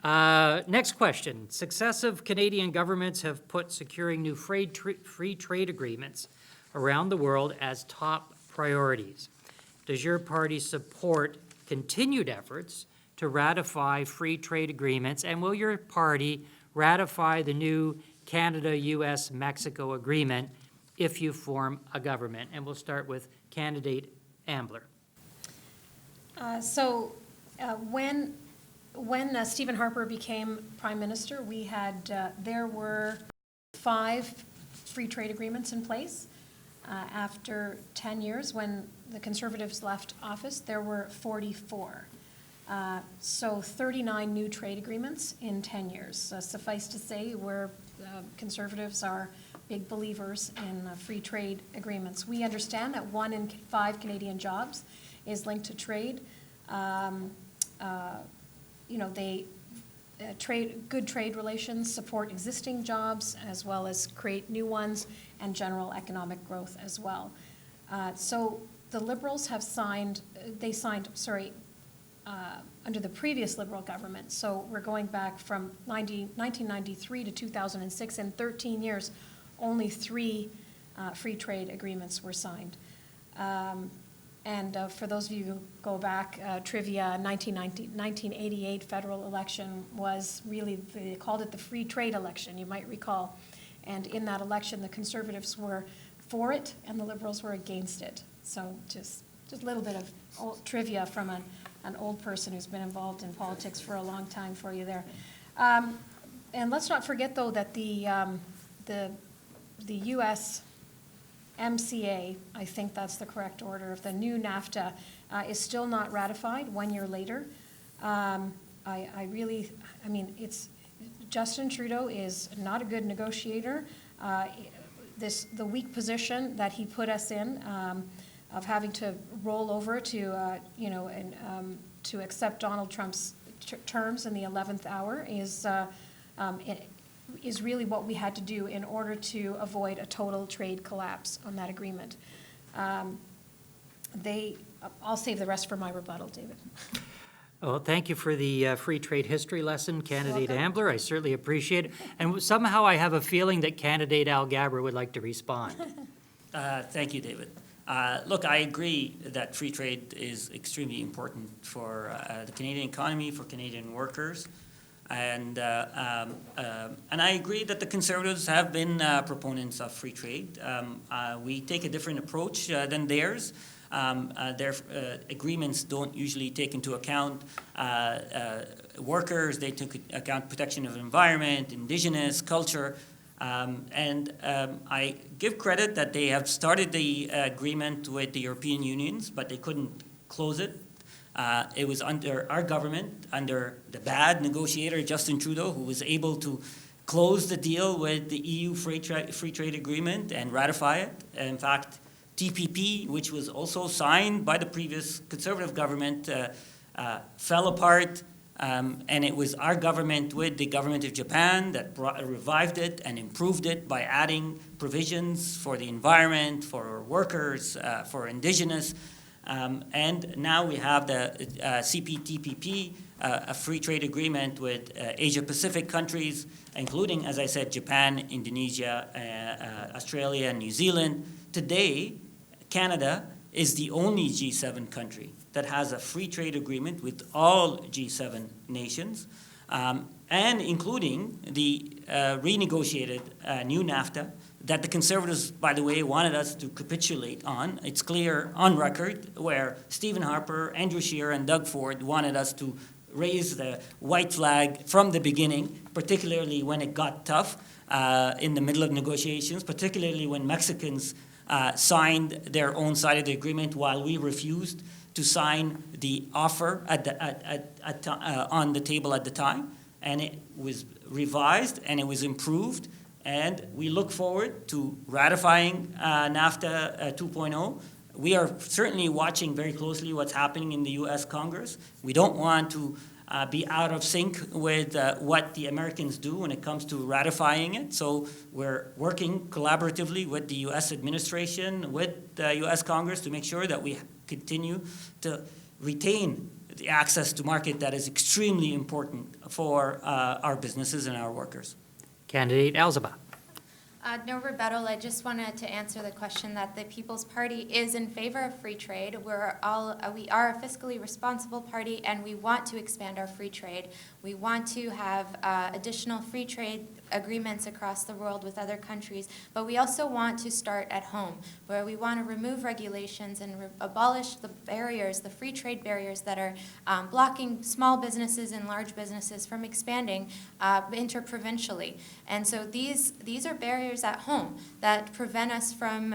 Next question. Successive Canadian governments have put securing new free trade agreements around the world as top priorities. Does your party support continued efforts to ratify free trade agreements, and will your party ratify the new Canada-US-Mexico agreement if you form a government? And we'll start with candidate Ambler. When Stephen Harper became Prime Minister, we had there were 5 free trade agreements in place. After 10 years, when the Conservatives left office, there were 44. So 39 new trade agreements in 10 years. Suffice to say, Conservatives are big believers in free trade agreements. We understand that 1 in 5 Canadian jobs is linked to trade. Good trade relations support existing jobs as well as create new ones and general economic growth as well. So the Liberals have under the previous Liberal government. So we're going back from 1993 to 2006. In 13 years, only 3 free trade agreements were signed. And for those of you who go back, trivia, 1988 federal election was really, they called it the free trade election, you might recall. And in that election, the Conservatives were for it and the Liberals were against it. So just a little bit of trivia from an old person who's been involved in politics for a long time for you there. And let's not forget, though, that the U.S. MCA, I think that's the correct order, of the new NAFTA is still not ratified 1 year later. Justin Trudeau is not a good negotiator. The weak position that he put us in of having to roll over to accept Donald Trump's terms in the 11th hour is really what we had to do in order to avoid a total trade collapse on that agreement. I'll save the rest for my rebuttal, David. Well, thank you for the free trade history lesson, candidate Ambler. I certainly appreciate it. And somehow I have a feeling that candidate Al Gabber would like to respond. Thank you, David. Look, I agree that free trade is extremely important for the Canadian economy, for Canadian workers. And I agree that the Conservatives have been proponents of free trade. We take a different approach than theirs. Their agreements don't usually take into account workers. They take into account protection of the environment, Indigenous culture. I give credit that they have started the agreement with the European unions, but they couldn't close it. It was under our government, under the bad negotiator, Justin Trudeau, who was able to close the deal with the EU free trade agreement and ratify it. In fact, TPP, which was also signed by the previous Conservative government, fell apart, and it was our government with the government of Japan that revived it and improved it by adding provisions for the environment, for workers, for Indigenous. And now we have the CPTPP, a free trade agreement with Asia-Pacific countries, including, as I said, Japan, Indonesia, Australia, and New Zealand. Today, Canada is the only G7 country that has a free trade agreement with all G7 nations, and including the renegotiated new NAFTA, that the Conservatives, by the way, wanted us to capitulate on. It's clear on record where Stephen Harper, Andrew Scheer, and Doug Ford wanted us to raise the white flag from the beginning, particularly when it got tough in the middle of negotiations, particularly when Mexicans signed their own side of the agreement while we refused to sign the offer on the table at the time. And it was revised and it was improved. And we look forward to ratifying NAFTA 2.0. We are certainly watching very closely what's happening in the U.S. Congress. We don't want to be out of sync with what the Americans do when it comes to ratifying it. So we're working collaboratively with the U.S. administration, with the U.S. Congress, to make sure that we continue to retain the access to market that is extremely important for our businesses and our workers. Candidate Alzaba. No rebuttal. I just wanted to answer the question that the People's Party is in favor of free trade. We are a fiscally responsible party, and we want to expand our free trade. We want to have additional free trade agreements across the world with other countries, but we also want to start at home, where we want to remove regulations and abolish the barriers, the free trade barriers that are blocking small businesses and large businesses from expanding interprovincially. And so these are barriers at home that prevent us from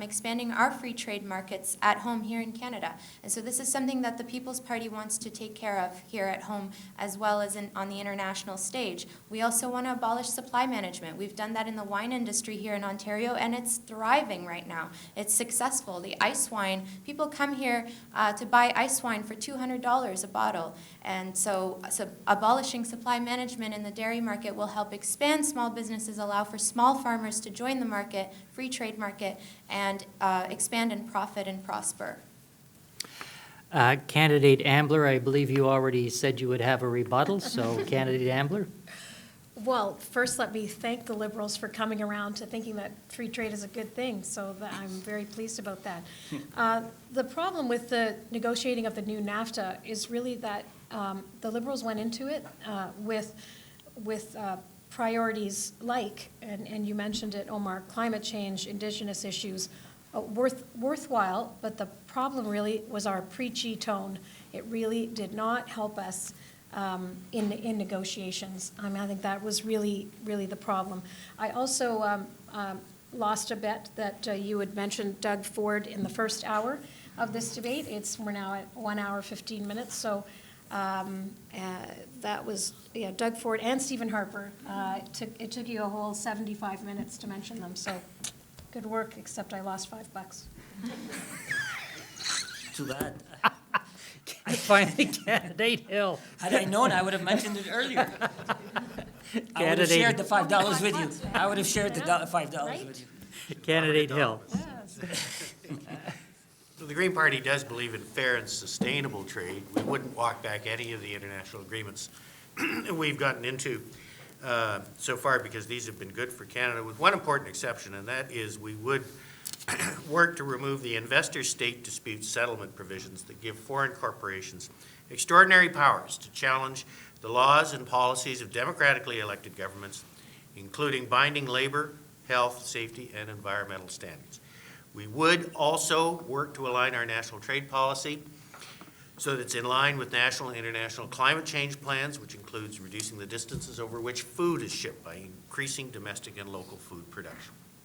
expanding our free trade markets at home here in Canada. And so this is something that the People's Party wants to take care of here at home as well as on the international stage. We also want to abolish supply management. We've done that in the wine industry here in Ontario, and it's thriving right now. It's successful. The ice wine, people come here to buy ice wine for $200 a bottle. And so abolishing supply management in the dairy market will help expand small businesses, allow for small farmers to join the market, free trade market, and expand and profit and prosper. Candidate Ambler, I believe you already said you would have a rebuttal, so Candidate Ambler. Well, first, let me thank the Liberals for coming around to thinking that free trade is a good thing, so I'm very pleased about that. The problem with the negotiating of the new NAFTA is really that the Liberals went into it with priorities like, and you mentioned it, Omar, climate change, Indigenous issues, worthwhile, but the problem really was our preachy tone. It really did not help us in negotiations. I mean, I think that was really the problem. I also lost a bet that you had mentioned Doug Ford in the first hour of this debate. We're now at 1 hour, 15 minutes, so that was, Doug Ford and Stephen Harper. It took you a whole 75 minutes to mention them, so good work, except I lost $5. Too bad. Finally, Candidate Hill. Had I known, I would have mentioned it earlier. I would have shared the $5 with you. I would have shared the $5 with you. Candidate Hill. So the Green Party does believe in fair and sustainable trade. We wouldn't walk back any of the international agreements we've gotten into so far because these have been good for Canada, with one important exception, and that is we would work to remove the investor-state dispute settlement provisions that give foreign corporations extraordinary powers to challenge the laws and policies of democratically elected governments, including binding labor, health, safety, and environmental standards. We would also work to align our national trade policy so that it's in line with national and international climate change plans, which includes reducing the distances over which food is shipped by increasing domestic and local food production.